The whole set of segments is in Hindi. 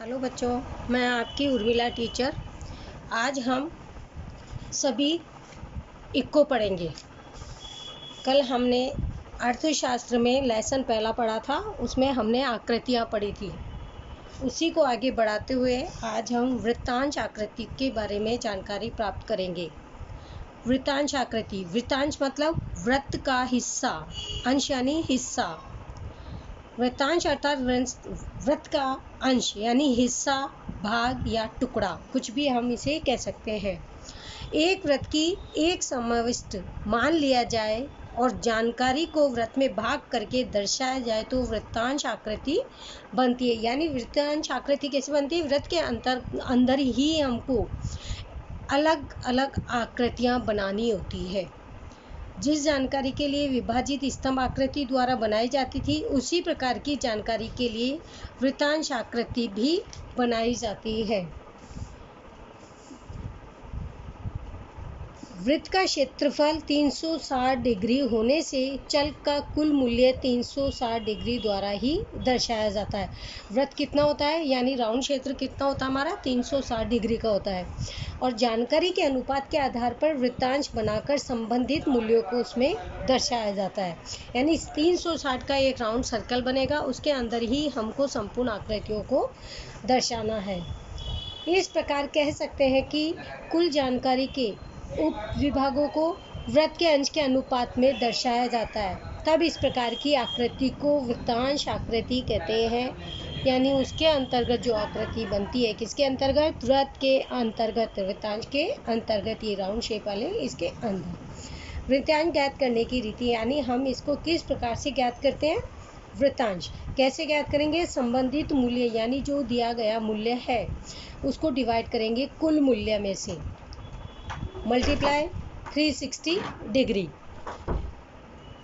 हेलो बच्चों, मैं आपकी उर्मिला टीचर। आज हम सभी इक्को पढ़ेंगे। कल हमने अर्थशास्त्र में लेसन पहला पढ़ा था, उसमें हमने आकृतियाँ पढ़ी थी। उसी को आगे बढ़ाते हुए आज हम वृत्तांश आकृति के बारे में जानकारी प्राप्त करेंगे। वृत्तांश आकृति, वृत्तांश मतलब वृत्त का हिस्सा, अंश यानी हिस्सा। वृत्तांश अर्थात वृत्त का अंश यानी हिस्सा, भाग या टुकड़ा, कुछ भी हम इसे कह सकते हैं। एक वृत्त की एक समविष्ट मान लिया जाए और जानकारी को वृत्त में भाग करके दर्शाया जाए तो वृत्तांश आकृति बनती है। यानी वृत्तांश आकृति कैसे बनती है? वृत्त के अंदर ही हमको अलग अलग आकृतियाँ बनानी होती है। जिस जानकारी के लिए विभाजित स्तंभ आकृति द्वारा बनाई जाती थी, उसी प्रकार की जानकारी के लिए वृत्तांश आकृति भी बनाई जाती है। वृत्त का क्षेत्रफल 360 डिग्री होने से चल का कुल मूल्य 360 डिग्री द्वारा ही दर्शाया जाता है। वृत्त कितना होता है, यानी राउंड क्षेत्र कितना होता है हमारा? 360 डिग्री का होता है। और जानकारी के अनुपात के आधार पर वृत्तांश बनाकर संबंधित मूल्यों को उसमें दर्शाया जाता है। यानी 360 का एक राउंड सर्कल बनेगा, उसके अंदर ही हमको संपूर्ण आकृतियों को दर्शाना है। इस प्रकार कह सकते हैं कि कुल जानकारी के उप विभागों को वृत्त के अंश के अनुपात में दर्शाया जाता है, तब इस प्रकार की आकृति को वृत्तांश आकृति कहते हैं। यानी उसके अंतर्गत जो आकृति बनती है, किसके अंतर्गत? वृत्त के अंतर्गत, वृत्तांश के अंतर्गत, ये राउंड शेप वाले इसके अंदर। वृत्तांश ज्ञात करने की रीति, यानी हम इसको किस प्रकार से ज्ञात करते हैं? वृत्तांश कैसे ज्ञात करेंगे? संबंधित मूल्य यानी जो दिया गया मूल्य है उसको डिवाइड करेंगे कुल मूल्य में से, मल्टीप्लाई 360 डिग्री।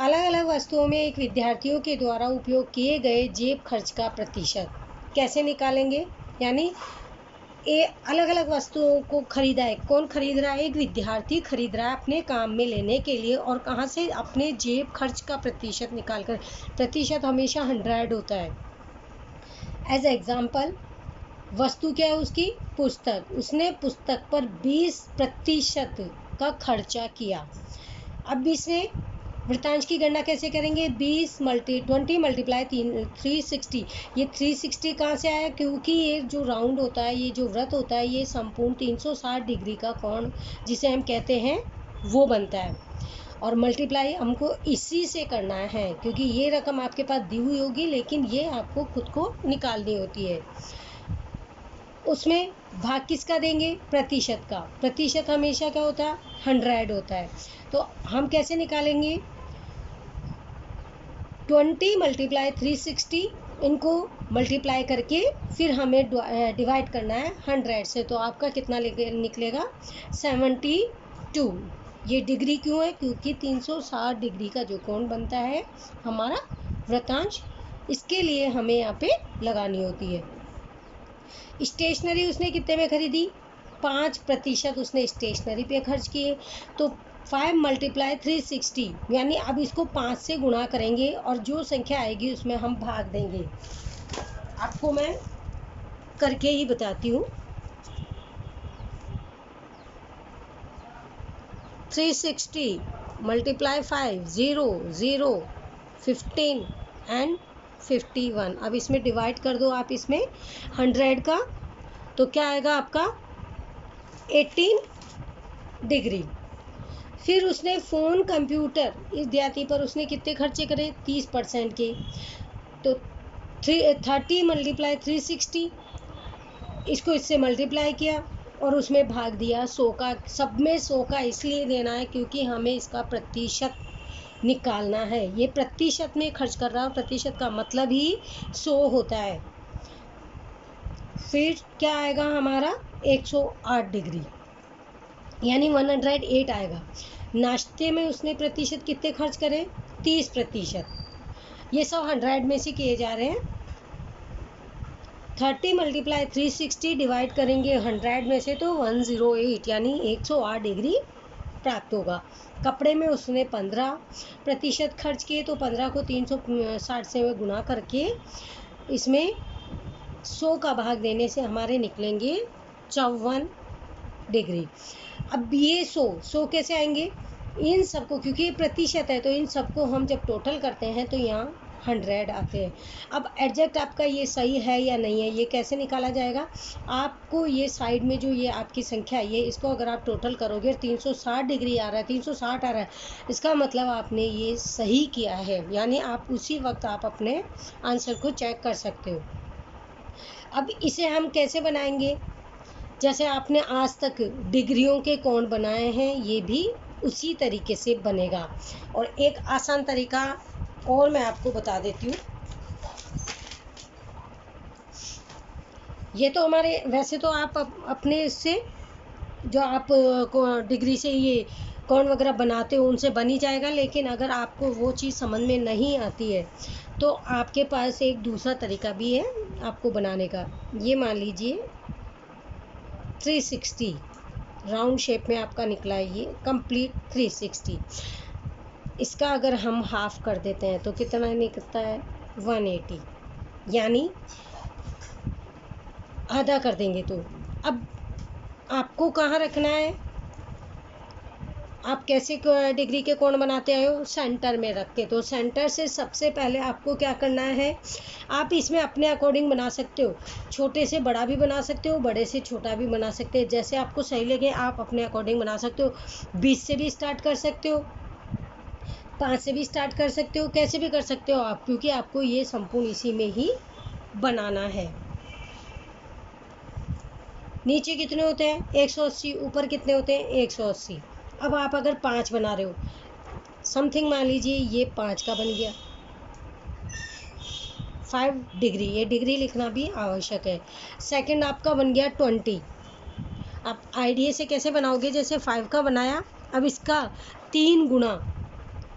अलग अलग वस्तुओं में एक विद्यार्थियों के द्वारा उपयोग किए गए जेब खर्च का प्रतिशत कैसे निकालेंगे? यानी अलग अलग वस्तुओं को खरीदा है, कौन खरीद रहा है? एक विद्यार्थी खरीद रहा है अपने काम में लेने के लिए, और कहाँ से? अपने जेब खर्च का प्रतिशत निकालकर। प्रतिशत हमेशा 100 होता है। एज एग्जाम्पल, वस्तु क्या है उसकी? पुस्तक। उसने पुस्तक पर 20% का खर्चा किया। अब इसमें वृत्तांश की गणना कैसे करेंगे? 20 मल्टीप्लाई 360। ये 360 कहाँ से आया? क्योंकि ये जो राउंड होता है, ये जो वृत्त होता है, ये संपूर्ण 360 डिग्री का कोण जिसे हम कहते हैं वो बनता है। और मल्टीप्लाई हमको इसी से करना है, क्योंकि ये रकम आपके पास दी हुई होगी, लेकिन ये आपको खुद को निकालनी होती है। उसमें भाग किसका देंगे? प्रतिशत का। प्रतिशत हमेशा क्या होता है? 100 होता है। तो हम कैसे निकालेंगे? 20 मल्टीप्लाई 360, इनको मल्टीप्लाई करके फिर हमें डिवाइड करना है 100 से, तो आपका कितना निकलेगा? 72। ये डिग्री क्यों है? क्योंकि 360 डिग्री का जो कोण बनता है हमारा वृत्तांश, इसके लिए हमें यहाँ पे लगानी होती है। स्टेशनरी उसने कितने में खरीदी? 5% उसने स्टेशनरी पे खर्च किए। तो 5 मल्टीप्लाई 360, यानी अब इसको 5 से गुणा करेंगे और जो संख्या आएगी उसमें हम भाग देंगे। आपको मैं करके ही बताती हूँ। 360 मल्टीप्लाई 5, 0, 0, 15 एंड 51। अब इसमें डिवाइड कर दो आप इसमें 100 का, तो क्या आएगा आपका? 18 डिग्री। फिर उसने फ़ोन कंप्यूटर इस विद्यार्थी पर उसने कितने खर्चे करे? 30% के। तो 30 मल्टीप्लाई 360, इसको इससे मल्टीप्लाई किया और उसमें भाग दिया 100 का। सब में 100 का इसलिए देना है क्योंकि हमें इसका प्रतिशत निकालना है। ये प्रतिशत में खर्च कर रहा है, प्रतिशत का मतलब ही 100 होता है। फिर क्या आएगा हमारा? 108 डिग्री, यानी 108 आएगा। नाश्ते में उसने प्रतिशत कितने खर्च करे? 30%। ये सब 100 में से किए जा रहे हैं। 30 मल्टीप्लाई 360 डिवाइड करेंगे 100 में से, तो 108 यानी 108 डिग्री प्राप्त होगा। कपड़े में उसने 15% खर्च किए, तो 15 को 360 से गुणा करके इसमें 100 का भाग देने से हमारे निकलेंगे 54 डिग्री। अब ये 100 कैसे आएंगे? इन सबको, क्योंकि ये प्रतिशत है तो इन सबको हम जब टोटल करते हैं तो यहाँ 100 आते हैं। अब एग्जैक्ट आपका ये सही है या नहीं है, ये कैसे निकाला जाएगा? आपको ये साइड में जो ये आपकी संख्या है, ये इसको अगर आप टोटल करोगे 360 डिग्री आ रहा है, 360 आ रहा है, इसका मतलब आपने ये सही किया है, यानी आप उसी वक्त आप अपने आंसर को चेक कर सकते हो। अब इसे हम कैसे बनाएंगे? जैसे आपने आज तक डिग्रियों के कोण बनाए हैं, ये भी उसी तरीके से बनेगा। और एक आसान तरीका और मैं आपको बता देती हूँ। ये तो हमारे, वैसे तो आप अपने इससे जो आप डिग्री से ये कोण वगैरह बनाते हो उनसे बन ही जाएगा, लेकिन अगर आपको वो चीज़ समझ में नहीं आती है तो आपके पास एक दूसरा तरीका भी है आपको बनाने का। ये मान लीजिए 360 राउंड शेप में आपका निकला है, ये कंप्लीट 360। इसका अगर हम हाफ कर देते हैं तो कितना निकलता है? 180, यानी आधा कर देंगे तो अब आपको कहाँ रखना है? आप कैसे डिग्री के कोण बनाते आए हो? सेंटर में रख के। तो सेंटर से सबसे पहले आपको क्या करना है? आप इसमें अपने अकॉर्डिंग बना सकते हो, छोटे से बड़ा भी बना सकते हो, बड़े से छोटा भी बना सकते हो, जैसे आपको सही लगे आप अपने अकॉर्डिंग बना सकते हो। 20 से भी स्टार्ट कर सकते हो, 5 से भी स्टार्ट कर सकते हो, कैसे भी कर सकते हो आप, क्योंकि आपको ये संपूर्ण इसी में ही बनाना है। नीचे कितने होते हैं? 180। ऊपर कितने होते हैं? 180। अब आप अगर 5 बना रहे हो, समथिंग मान लीजिए ये 5 का बन गया, 5 डिग्री, ये डिग्री लिखना भी आवश्यक है। सेकंड आपका बन गया 20। आप आइडिया से कैसे बनाओगे? जैसे 5 का बनाया, अब इसका 3 गुना,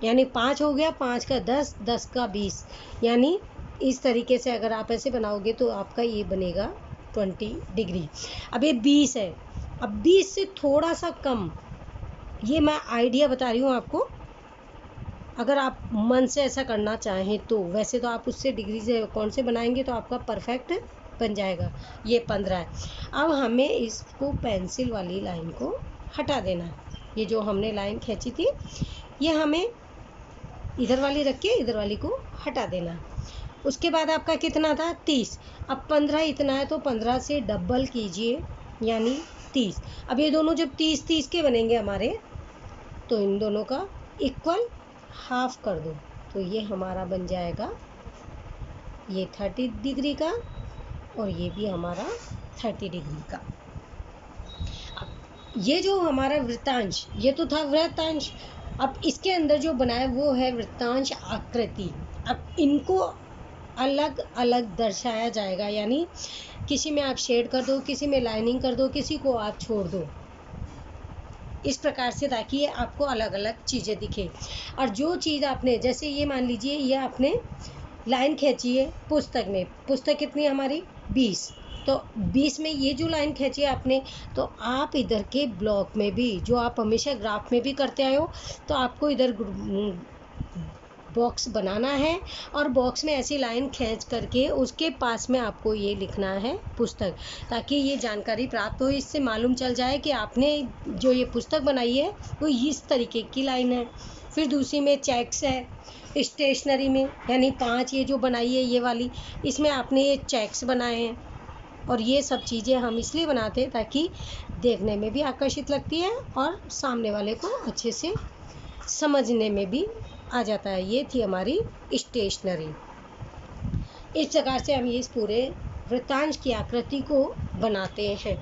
यानी 5 हो गया, 5 का 10, 10 का 20, यानी इस तरीके से अगर आप ऐसे बनाओगे तो आपका ये बनेगा 20 डिग्री। अब ये 20 है, अब 20 से थोड़ा सा कम, ये मैं आइडिया बता रही हूँ आपको, अगर आप मन से ऐसा करना चाहें तो। वैसे तो आप उससे डिग्री से कौन से बनाएंगे तो आपका परफेक्ट बन जाएगा। ये 15 है। अब हमें इसको पेंसिल वाली लाइन को हटा देना है। ये जो हमने लाइन खींची थी, ये हमें इधर वाली रख के इधर वाली को हटा देना है। उसके बाद आपका कितना था? 30। अब 15 इतना है तो 15 से डबल कीजिए, यानी 30। अब ये दोनों जब 30-30 के बनेंगे हमारे, तो इन दोनों का इक्वल हाफ कर दो, तो ये हमारा बन जाएगा ये 30 डिग्री का, और ये भी हमारा 30 डिग्री का। अब ये जो हमारा वृत्तांश, ये तो था वृत्तांश। अब इसके अंदर जो बना है वो है वृत्तांश आकृति। अब इनको अलग अलग दर्शाया जाएगा, यानी किसी में आप शेड कर दो, किसी में लाइनिंग कर दो, किसी को आप छोड़ दो, इस प्रकार से, ताकि ये आपको अलग अलग चीज़ें दिखे। और जो चीज़ आपने, जैसे ये मान लीजिए ये आपने लाइन खींची है पुस्तक में, पुस्तक कितनी हमारी? 20, तो 20 में ये जो लाइन खींची है आपने, तो आप इधर के ब्लॉक में भी, जो आप हमेशा ग्राफ में भी करते आए हो, तो आपको इधर बॉक्स बनाना है, और बॉक्स में ऐसी लाइन खींच करके उसके पास में आपको ये लिखना है पुस्तक, ताकि ये जानकारी प्राप्त हो, इससे मालूम चल जाए कि आपने जो ये पुस्तक बनाई है वो इस तरीके की लाइन है। फिर दूसरी में चेक्स है, स्टेशनरी में, यानी 5 ये जो बनाई है ये वाली, इसमें आपने ये चेक्स बनाए हैं। और ये सब चीज़ें हम इसलिए बनाते हैं ताकि देखने में भी आकर्षित लगती है और सामने वाले को अच्छे से समझने में भी आ जाता है। ये थी हमारी स्टेशनरी। इस प्रकार से हम इस पूरे वृत्तांश की आकृति को बनाते हैं।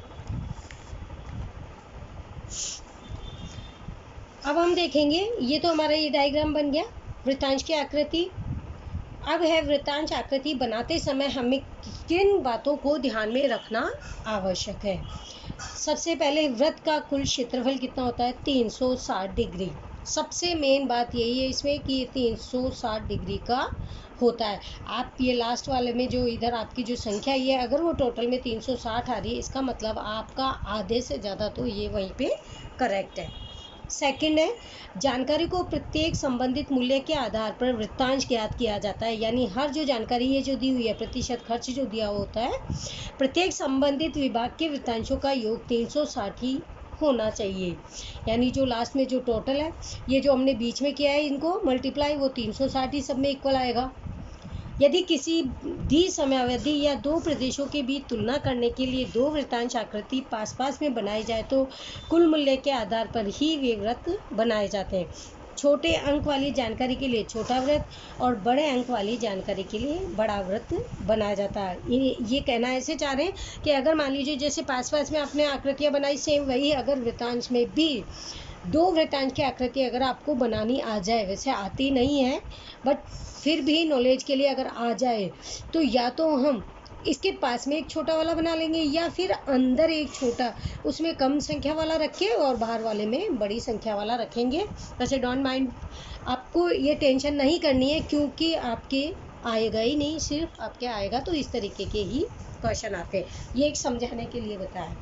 अब हम देखेंगे, ये तो हमारा ये डायग्राम बन गया वृत्तांश की आकृति। अब है वृत्तांश आकृति बनाते समय हमें किन बातों को ध्यान में रखना आवश्यक है। सबसे पहले वृत्त का कुल क्षेत्रफल कितना होता है? 360 डिग्री। सबसे मेन बात यही है इसमें कि ये 360 डिग्री का होता है। आप ये लास्ट वाले में जो इधर आपकी जो संख्या ये, अगर वो टोटल में 360 आ रही है, इसका मतलब आपका आधे से ज़्यादा तो ये वहीं पे करेक्ट है। सेकंड है, जानकारी को प्रत्येक संबंधित मूल्य के आधार पर वृत्तांश ज्ञात किया जाता है। यानी हर जो जानकारी ये जो दी हुई है, प्रतिशत खर्च जो दिया होता है, प्रत्येक संबंधित विभाग के वृत्तांशों का योग 360 ही होना चाहिए। यानी जो लास्ट में जो टोटल है, ये जो हमने बीच में किया है इनको मल्टीप्लाई, वो 360 ही सब में इक्वल आएगा। यदि किसी दी समयावधि या दो प्रदेशों के बीच तुलना करने के लिए दो वृत्तांश आकृति पास पास में बनाई जाए तो कुल मूल्य के आधार पर ही वे वृत्त बनाए जाते हैं। छोटे अंक वाली जानकारी के लिए छोटा वृत्त और बड़े अंक वाली जानकारी के लिए बड़ा वृत्त बनाया जाता है। ये कहना ऐसे चाह रहे हैं कि अगर मान लीजिए जैसे पास पास में आपने आकृतियाँ बनाई, सेम वही अगर वृत्तांश में भी दो वृत्तांश की आकृति अगर आपको बनानी आ जाए, वैसे आती नहीं है बट फिर भी नॉलेज के लिए अगर आ जाए, तो या तो हम इसके पास में एक छोटा वाला बना लेंगे या फिर अंदर एक छोटा, उसमें कम संख्या वाला रखें और बाहर वाले में बड़ी संख्या वाला रखेंगे। वैसे डोंट माइंड, आपको ये टेंशन नहीं करनी है क्योंकि आपके आएगा ही नहीं, सिर्फ आपके आएगा तो इस तरीके के ही क्वेश्चन आते हैं। ये एक समझाने के लिए बताया।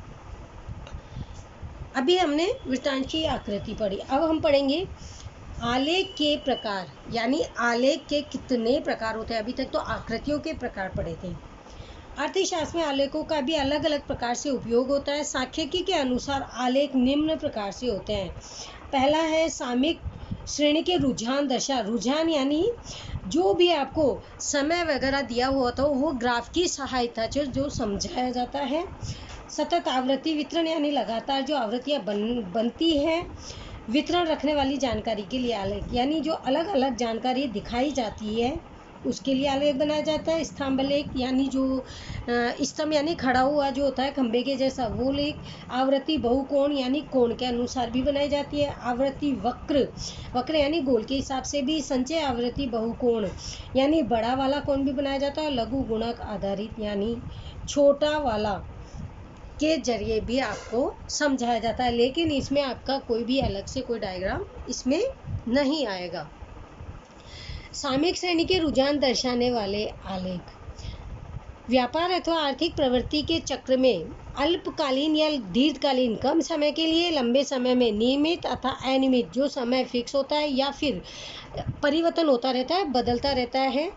अभी हमने वृत्तांश की आकृति पढ़ी, अब हम पढ़ेंगे आलेख के प्रकार। यानी आलेख के कितने प्रकार होते हैं। अभी तक तो आकृतियों के प्रकार पढ़े थे। अर्थशास्त्र में आलेखों का भी अलग अलग प्रकार से उपयोग होता है। सांख्यिकी के अनुसार आलेख निम्न प्रकार से होते हैं। पहला है सामयिक श्रेणी के रुझान दशा। रुझान यानी जो भी आपको समय वगैरह दिया हुआ था वो ग्राफ की सहायता से जो समझाया जाता है। सतत आवृत्ति वितरण यानी लगातार जो आवृत्तियाँ बनती हैं वितरण रखने वाली जानकारी के लिए आलेख, यानी जो अलग अलग जानकारी दिखाई जाती है उसके लिए आलेख बनाया जाता है। स्तंभालेख यानी जो स्तंभ यानी खड़ा हुआ जो होता है खंबे के जैसा, वो लेख। आवृत्ति बहुकोण यानी कोण के अनुसार भी बनाई जाती है। आवृत्ति वक्र, वक्र यानी गोल के हिसाब से भी। संचय आवृत्ति बहुकोण यानी बड़ा वाला कोण भी बनाया जाता है। लघु गुणक आधारित यानी छोटा वाला के जरिए भी आपको समझाया जाता है, लेकिन इसमें आपका कोई भी अलग से कोई डायग्राम इसमें नहीं आएगा। सामयिक श्रेणी के रुझान दर्शाने वाले आलेख व्यापार अथवा आर्थिक प्रवृत्ति के चक्र में अल्पकालीन या दीर्घकालीन, कम समय के लिए, लंबे समय में, नियमित अथवा अनियमित, जो समय फिक्स होता है या फिर परिवर्तन होता रहता है, बदलता रहता है,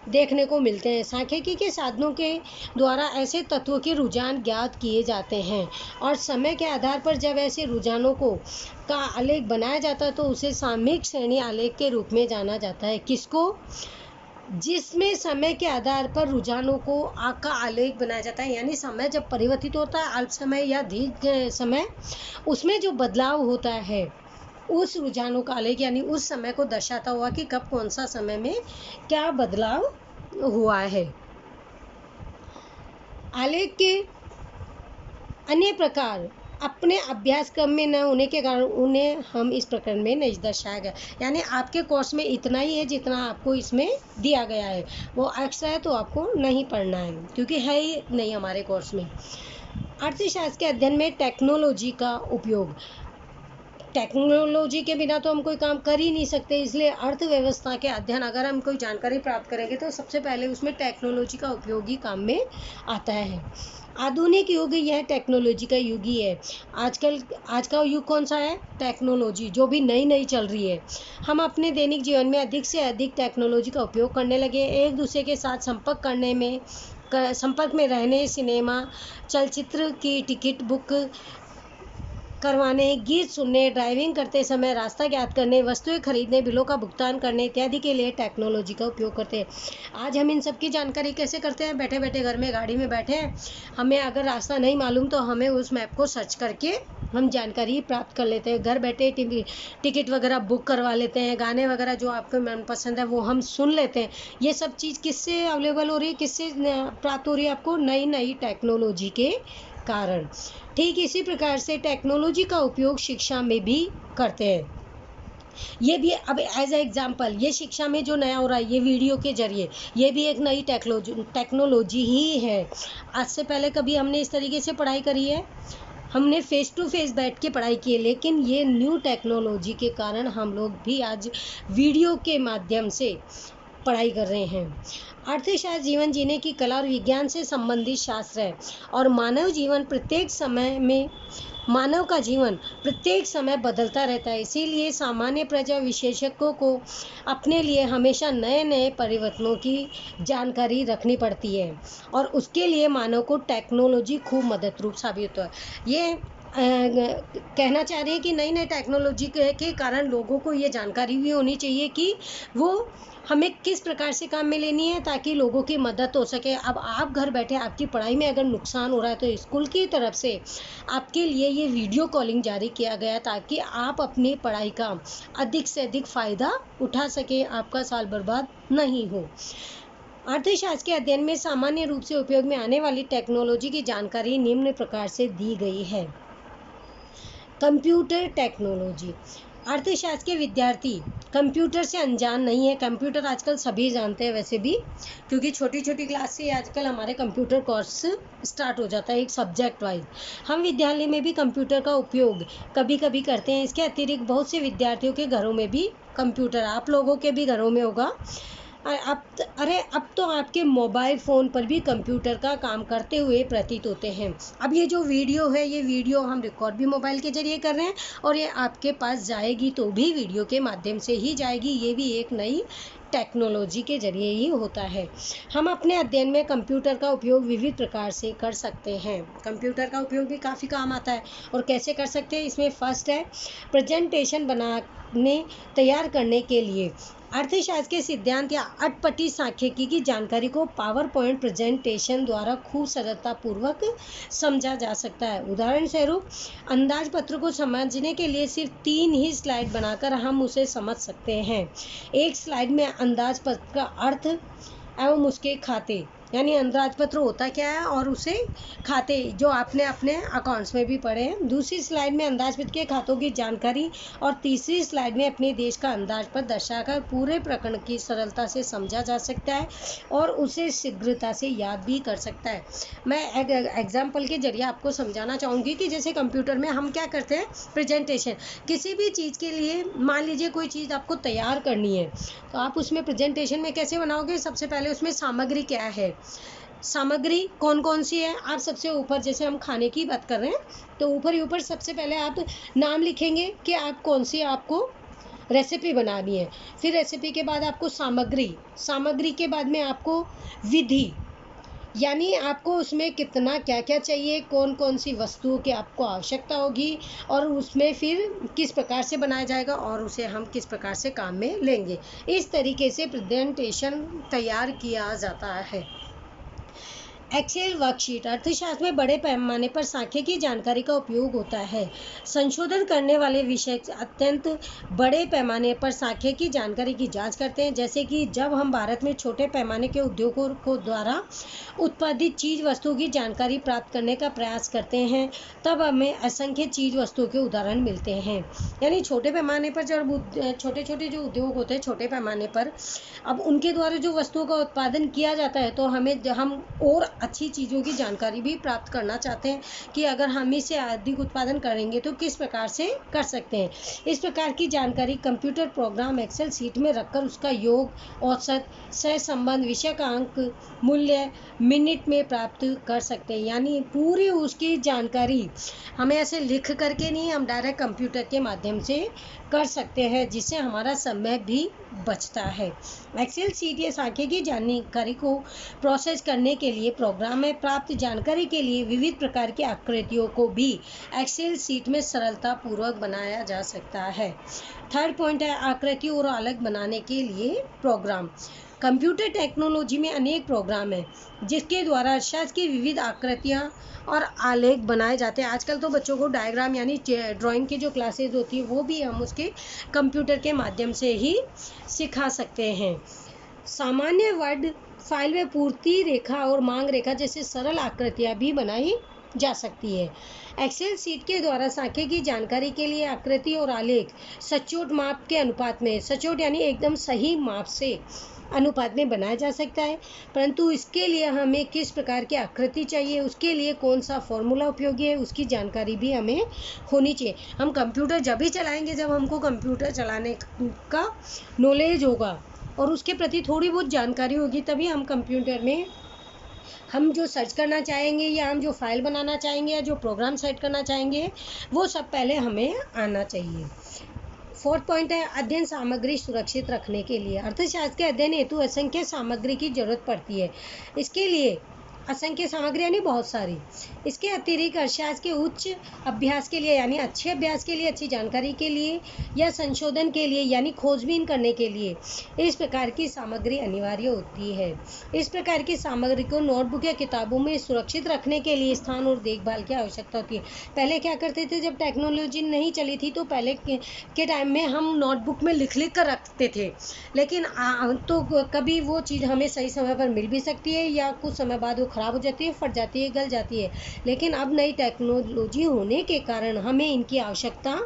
देखने को मिलते हैं। सांख्यिकी के साधनों के द्वारा ऐसे तत्वों के रुझान ज्ञात किए जाते हैं और समय के आधार पर जब ऐसे रुझानों का आलेख बनाया जाता है तो उसे सामयिक श्रेणी आलेख के रूप में जाना जाता है। किसको? जिसमें समय के आधार पर रुझानों को का आलेख बनाया जाता है। यानी समय जब परिवर्तित होता है, अल्प समय या दीर्घ समय, उसमें जो बदलाव होता है उस रुझानों का आलेख यानी उस समय को दर्शाता हुआ कि कब कौन सा समय में क्या बदलाव हुआ है। आलेख के अन्य प्रकार अपने अभ्यासक्रम में न होने के कारण उन्हें हम इस प्रकरण में नहीं दर्शाया गया। यानी आपके कोर्स में इतना ही है जितना आपको इसमें दिया गया है, वो एक्स्ट्रा है तो आपको नहीं पढ़ना है क्योंकि है ही नहीं हमारे कोर्स में। अर्थशास्त्र के अध्ययन में टेक्नोलॉजी का उपयोग। टेक्नोलॉजी के बिना तो हम कोई काम कर ही नहीं सकते, इसलिए अर्थव्यवस्था के अध्ययन अगर हम कोई जानकारी प्राप्त करेंगे तो सबसे पहले उसमें टेक्नोलॉजी का उपयोग ही काम में आता है। आधुनिक युग यह टेक्नोलॉजी का युग ही है। आज का युग कौन सा है? टेक्नोलॉजी, जो भी नई नई चल रही है। हम अपने दैनिक जीवन में अधिक से अधिक टेक्नोलॉजी का उपयोग करने लगे। एक दूसरे के साथ संपर्क में रहने, सिनेमा, चलचित्र की टिकट बुक करवाने, गीत सुनने, ड्राइविंग करते समय रास्ता ज्ञात करने, वस्तुएं खरीदने, बिलों का भुगतान करने इत्यादि के लिए टेक्नोलॉजी का उपयोग करते हैं। आज हम इन सब की जानकारी कैसे करते हैं? बैठे बैठे घर में गाड़ी में बैठे हैं, हमें अगर रास्ता नहीं मालूम तो हमें उस मैप को सर्च करके हम जानकारी प्राप्त कर लेते हैं। घर बैठे टिकट वगैरह बुक करवा लेते हैं, गाने वगैरह जो आपको मनपसंद है वो हम सुन लेते हैं। ये सब चीज़ किससे अवेलेबल हो रही है, किससे प्राप्त हो रही है? आपको नई नई टेक्नोलॉजी के कारण। ठीक इसी प्रकार से टेक्नोलॉजी का उपयोग शिक्षा में भी करते हैं। ये भी अब एज ए एग्जाम्पल, ये शिक्षा में जो नया हो रहा है ये वीडियो के जरिए, ये भी एक नई टेक्नोलॉजी ही है। आज से पहले कभी हमने इस तरीके से पढ़ाई करी है? हमने फेस टू फेस बैठ के पढ़ाई की है, लेकिन ये न्यू टेक्नोलॉजी के कारण हम लोग भी आज वीडियो के माध्यम से पढ़ाई कर रहे हैं। अर्थशास्त्र जीवन जीने की कला और विज्ञान से संबंधित शास्त्र है और मानव का जीवन प्रत्येक समय बदलता रहता है। इसीलिए सामान्य प्रजा विशेषज्ञों को अपने लिए हमेशा नए नए परिवर्तनों की जानकारी रखनी पड़ती है और उसके लिए मानव को टेक्नोलॉजी खूब मदद रूप साबित होता है। ये कहना चाह रहे हैं कि नई नई टेक्नोलॉजी के कारण लोगों को ये जानकारी भी होनी चाहिए कि वो हमें किस प्रकार से काम में लेनी है ताकि लोगों की मदद हो सके। अब आप घर बैठे आपकी पढ़ाई में अगर नुकसान हो रहा है तो स्कूल की तरफ से आपके लिए ये वीडियो कॉलिंग जारी किया गया ताकि आप अपनी पढ़ाई का अधिक से अधिक फ़ायदा उठा सके, आपका साल बर्बाद नहीं हो। अर्थशास्त्र के अध्ययन में सामान्य रूप से उपयोग में आने वाली टेक्नोलॉजी की जानकारी निम्न प्रकार से दी गई है। Computer technology. अर्थशास्त्र के विद्यार्थी कंप्यूटर से अनजान नहीं है। कंप्यूटर आजकल सभी जानते हैं वैसे भी, क्योंकि छोटी छोटी क्लास से आजकल हमारे कंप्यूटर कोर्स स्टार्ट हो जाता है एक सब्जेक्ट वाइज। हम विद्यालय में भी कंप्यूटर का उपयोग कभी कभी करते हैं। इसके अतिरिक्त बहुत से विद्यार्थियों के घरों में भी कंप्यूटर, आप लोगों के भी घरों में होगा। अब तो आपके मोबाइल फ़ोन पर भी कंप्यूटर का काम करते हुए प्रतीत होते हैं। अब ये जो वीडियो है, ये वीडियो हम रिकॉर्ड भी मोबाइल के ज़रिए कर रहे हैं और ये आपके पास जाएगी तो भी वीडियो के माध्यम से ही जाएगी। ये भी एक नई टेक्नोलॉजी के जरिए ही होता है। हम अपने अध्ययन में कंप्यूटर का उपयोग विविध प्रकार से कर सकते हैं। कंप्यूटर का उपयोग भी काफ़ी काम आता है और कैसे कर सकते हैं, इसमें फर्स्ट है प्रेजेंटेशन बनाने तैयार करने के लिए अर्थशास्त्र के सिद्धांत या अटपटी सांख्यिकी की जानकारी को पावर पॉइंट प्रेजेंटेशन द्वारा खूब सरलतापूर्वक समझा जा सकता है। उदाहरण स्वरूप अंदाज पत्र को समझने के लिए सिर्फ 3 ही स्लाइड बनाकर हम उसे समझ सकते हैं। एक स्लाइड में अंदाज पत्र का अर्थ एवं उसके खाते, यानी अंदाज पत्र होता क्या है और उसे खाते जो आपने अपने अकाउंट्स में भी पढ़े हैं। दूसरी स्लाइड में अंदाज पत्र के खातों की जानकारी और तीसरी स्लाइड में अपने देश का अंदाज पत्र दर्शाकर पूरे प्रकरण की सरलता से समझा जा सकता है और उसे शीघ्रता से याद भी कर सकता है। मैं एग्जाम्पल के जरिए आपको समझाना चाहूँगी कि जैसे कंप्यूटर में हम क्या करते हैं, प्रेजेंटेशन किसी भी चीज़ के लिए, मान लीजिए कोई चीज़ आपको तैयार करनी है तो आप उसमें प्रेजेंटेशन में कैसे बनाओगे। सबसे पहले उसमें सामग्री क्या है, सामग्री कौन कौन सी है। आप सबसे ऊपर, जैसे हम खाने की बात कर रहे हैं तो ऊपर ही ऊपर सबसे पहले आप नाम लिखेंगे कि आप कौन सी आपको रेसिपी बनानी है। फिर रेसिपी के बाद आपको सामग्री के बाद में आपको विधि, यानी आपको उसमें कितना क्या क्या चाहिए, कौन कौन सी वस्तुओं की आपको आवश्यकता होगी और उसमें फिर किस प्रकार से बनाया जाएगा और उसे हम किस प्रकार से काम में लेंगे। इस तरीके से प्रेजेंटेशन तैयार किया जाता है। Excel worksheet. अर्थशास्त्र में बड़े पैमाने पर सांख्यिकी जानकारी का उपयोग होता है। संशोधन करने वाले विषय अत्यंत बड़े पैमाने पर सांख्यिकी जानकारी की जांच करते हैं। जैसे कि जब हम भारत में छोटे पैमाने के उद्योगों को द्वारा उत्पादित चीज़ वस्तुओं की जानकारी प्राप्त करने का प्रयास करते हैं तब हमें असंख्य चीज़ वस्तुओं के उदाहरण मिलते हैं। यानी छोटे पैमाने पर जब छोटे छोटे जो उद्योग होते हैं छोटे पैमाने पर, अब उनके द्वारा जो वस्तुओं का उत्पादन किया जाता है तो हम और अच्छी चीज़ों की जानकारी भी प्राप्त करना चाहते हैं कि अगर हम इसे अधिक उत्पादन करेंगे तो किस प्रकार से कर सकते हैं। इस प्रकार की जानकारी कंप्यूटर प्रोग्राम एक्सेल सीट में रखकर उसका योग, औसत, सहसंबंध, विषयांक, मूल्य मिनट में प्राप्त कर सकते हैं। यानी पूरी उसकी जानकारी हमें ऐसे लिख करके नहीं, हम डायरेक्ट कंप्यूटर के माध्यम से कर सकते हैं जिससे हमारा समय भी बचता है। एक्सेल सीट या सांख्यिकी जानकारी को प्रोसेस करने के लिए प्रोग्राम में प्राप्त जानकारी के लिए विविध प्रकार की आकृतियों को भी एक्सेल सीट में सरलतापूर्वक बनाया जा सकता है। थर्ड पॉइंट है आकृति और अलग बनाने के लिए प्रोग्राम। कंप्यूटर टेक्नोलॉजी में अनेक प्रोग्राम हैं जिसके द्वारा अर्थशास्त्र की विविध आकृतियाँ और आलेख बनाए जाते हैं। आजकल तो बच्चों को डायग्राम यानी ड्राइंग की जो क्लासेज होती है वो भी हम उसके कंप्यूटर के माध्यम से ही सिखा सकते हैं। सामान्य वर्ड फाइल में पूर्ति रेखा और मांग रेखा जैसे सरल आकृतियाँ भी बनाई जा सकती है। एक्सेल सीट के द्वारा सांख्यिकी जानकारी के लिए आकृति और आलेख सचोट माप के अनुपात में, सचोट यानी एकदम सही माप से अनुपात में बनाया जा सकता है। परंतु इसके लिए हमें किस प्रकार की आकृति चाहिए, उसके लिए कौन सा फॉर्मूला उपयोगी है, उसकी जानकारी भी हमें होनी चाहिए। हम कंप्यूटर जब भी चलाएंगे जब हमको कंप्यूटर चलाने का नॉलेज होगा और उसके प्रति थोड़ी बहुत जानकारी होगी, तभी हम कंप्यूटर में हम जो सर्च करना चाहेंगे या हम जो फाइल बनाना चाहेंगे या जो प्रोग्राम सेट करना चाहेंगे वो सब पहले हमें आना चाहिए। फोर्थ पॉइंट है अध्ययन सामग्री सुरक्षित रखने के लिए। अर्थशास्त्र के अध्ययन हेतु असंख्य सामग्री की जरूरत पड़ती है। इसके लिए असंख्य सामग्री यानी बहुत सारी। इसके अतिरिक्त अर्थशास्त्र के उच्च अभ्यास के लिए यानी अच्छे अभ्यास के लिए, अच्छी जानकारी के लिए या संशोधन के लिए यानी खोजबीन करने के लिए इस प्रकार की सामग्री अनिवार्य होती है। इस प्रकार की सामग्री को नोटबुक या किताबों में सुरक्षित रखने के लिए स्थान और देखभाल की आवश्यकता होती है। पहले क्या करते थे, जब टेक्नोलॉजी नहीं चली थी तो पहले के टाइम में हम नोटबुक में लिख कर रखते थे, लेकिन तो कभी वो चीज़ हमें सही समय पर मिल भी सकती है या कुछ समय बाद वो ख़राब हो जाती है, फट जाती है, गल जाती है। लेकिन अब नई टेक्नोलॉजी होने के कारण हमें इनकी आवश्यकता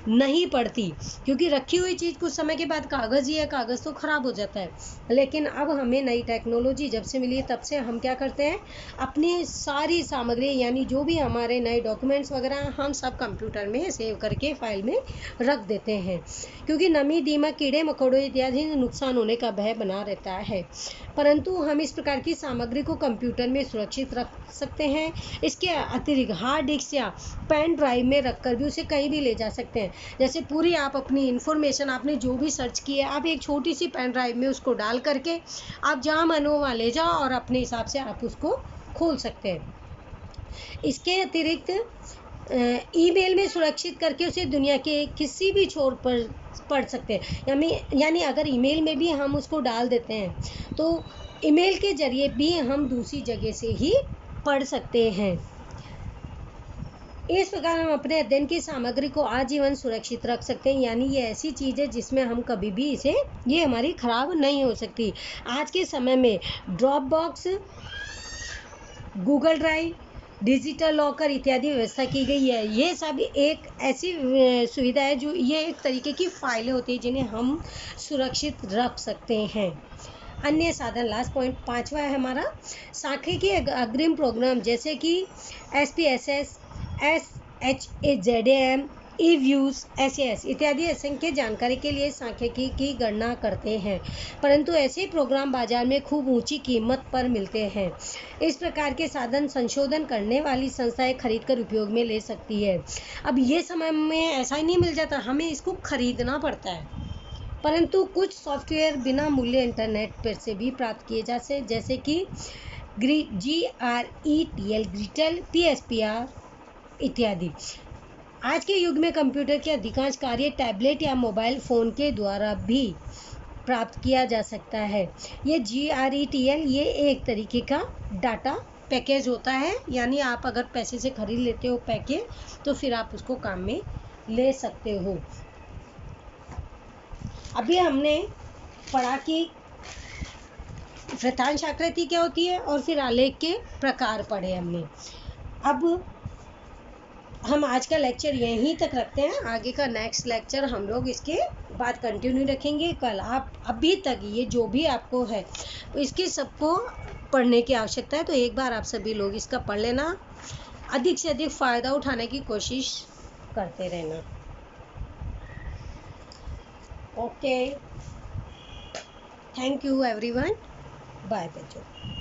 नहीं पड़ती, क्योंकि रखी हुई चीज़ कुछ समय के बाद कागज़ ही है, कागज़ तो ख़राब हो जाता है। लेकिन अब हमें नई टेक्नोलॉजी जब से मिली है तब से हम क्या करते हैं, अपनी सारी सामग्री यानी जो भी हमारे नए डॉक्यूमेंट्स वगैरह हम सब कंप्यूटर में सेव करके फाइल में रख देते हैं, क्योंकि नमी, दीमक, कीड़े मकोड़े इत्यादि नुकसान होने का भय बना रहता है। परंतु हम इस प्रकार की सामग्री को कंप्यूटर में सुरक्षित रख सकते हैं। इसके अतिरिक्त हार्ड डिस्क या पेन ड्राइव में रखकर भी उसे कहीं भी ले जा सकते हैं। जैसे पूरी आप अपनी इन्फॉर्मेशन, आपने जो भी सर्च की है, आप एक छोटी सी पेन ड्राइव में उसको डाल करके आप जहाँ मन हो वहाँ ले जाओ और अपने हिसाब से आप उसको खोल सकते हैं। इसके अतिरिक्त ईमेल में सुरक्षित करके उसे दुनिया के किसी भी छोर पर पढ़ सकते हैं। यानी अगर ईमेल में भी हम उसको डाल देते हैं तो ईमेल के जरिए भी हम दूसरी जगह से ही पढ़ सकते हैं। इस प्रकार हम अपने अध्ययन की सामग्री को आजीवन सुरक्षित रख सकते हैं, यानी ये ऐसी चीज़ है जिसमें हम कभी भी ये हमारी ख़राब नहीं हो सकती। आज के समय में drop box, Google drive, digital locker इत्यादि व्यवस्था की गई है। ये सब एक ऐसी सुविधा है जो ये एक तरीके की फाइलें होती हैं जिन्हें हम सुरक्षित रख सकते हैं। अन्य साधन, लास्ट पॉइंट 5वां है हमारा, सांख्यिकी अग्रिम प्रोग्राम जैसे कि SPSS, SHAZAM, eViews, SAS इत्यादि असंख्य जानकारी के लिए सांख्यिकी की गणना करते हैं, परंतु ऐसे प्रोग्राम बाजार में खूब ऊंची कीमत पर मिलते हैं। इस प्रकार के साधन संशोधन करने वाली संस्थाएं खरीद कर उपयोग में ले सकती है। अब ये समय में ऐसा ही नहीं मिल जाता, हमें इसको खरीदना पड़ता है, परंतु कुछ सॉफ्टवेयर बिना मूल्य इंटरनेट पर से भी प्राप्त किए जा सकते, जैसे कि GRETL, ग्रीटल, PSPR इत्यादि। आज के युग में कंप्यूटर के अधिकांश कार्य टैबलेट या मोबाइल फ़ोन के द्वारा भी प्राप्त किया जा सकता है। ये GRETL ये एक तरीके का डाटा पैकेज होता है, यानी आप अगर पैसे से खरीद लेते हो पैकेज तो फिर आप उसको काम में ले सकते हो। अभी हमने पढ़ा कि वृत्तांश आकृति क्या होती है और फिर आलेख के प्रकार पढ़े हमने। अब हम आज का लेक्चर यहीं तक रखते हैं, आगे का नेक्स्ट लेक्चर हम लोग इसके बाद कंटिन्यू रखेंगे। कल आप अभी तक ये जो भी आपको है इसके सबको पढ़ने की आवश्यकता है, तो एक बार आप सभी लोग इसका पढ़ लेना, अधिक से अधिक फ़ायदा उठाने की कोशिश करते रहना। Okay, thank you everyone, bye बच्चों।